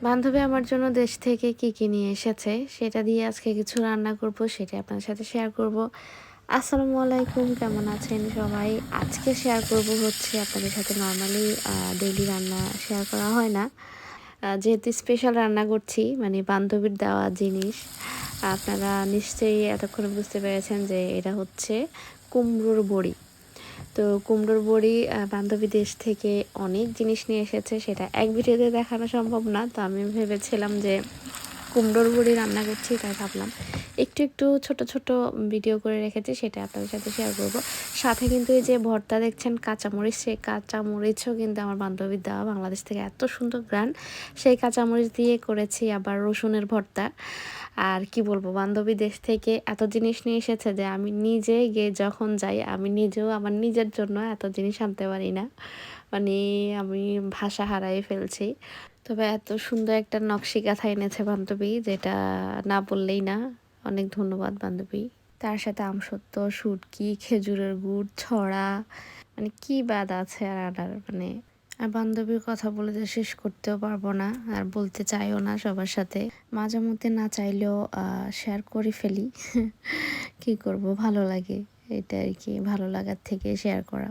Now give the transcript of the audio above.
বান্ধবী আমার জন্য দেশ থেকে কি নিয়ে এসেছে সেটা দিয়ে আজকে কিছু রান্না করব, সেটা আপনার সাথে শেয়ার করব। আসসালামু আলাইকুম, কেমন আছেন সবাই? আজকে শেয়ার করব হচ্ছে আপনাদের সাথে নরমালি ডেইলি রান্না শেয়ার করা হয় না। যেহেতু স্পেশাল রান্না করছি মানে বান্ধবীর দেওয়া জিনিস। আপনারা নিশ্চয়ই এতক্ষণে বুঝতে পেরেছেন যে এটা হচ্ছে কুমড়োর বড়ি। তো কুমড়োর বড়ি বান্ধবী দেশ থেকে অনেক জিনিস নিয়ে এসেছে, সেটা এক ভিডিওতে দেখানো সম্ভব না। তো আমি ভেবেছিলাম যে কুমড়োর বড়ি রান্না করছি, তাই ভাবলাম একটু ছোট ছোট ভিডিও করে রেখেছি, সেটা আপনাদের সাথে শেয়ার করব। সাথে কিন্তু এই যে ভর্তা দেখছেন কাঁচামরিচ, সেই কাঁচামরিচও কিন্তু আমার বান্ধবীর দেওয়া, বাংলাদেশ থেকে এত সুন্দর গ্রান, সেই কাঁচামরিচ দিয়ে করেছি। আবার রসুনের ভর্তা। আর কি বলবো, বান্ধবী দেশ থেকে এত জিনিস নিয়ে এসেছে যে আমি নিজে গিয়ে যখন যাই আমি নিজেও আমার নিজের জন্য এত জিনিস আনতে পারি না। মানে আমি ভাষা হারাই ফেলছি। তবে এত সুন্দর একটা নকশি কাঁথা এনেছে বান্ধবী, যেটা না বললেই না। অনেক ধন্যবাদ বান্ধবী। তার সাথে আমসত্ত্ব, শুটকি, খেজুরের গুড়, ছড়া, মানে কি বাদ আছে আর আনার, মানে আর বান্ধবীর কথা বলে যে শেষ করতেও পারবো না, আর বলতে চাইও না সবার সাথে। মাঝে মধ্যে না চাইলেও শেয়ার করে ফেলি। কি করব, ভালো লাগে, এটা আর কি, ভালো লাগার থেকে শেয়ার করা।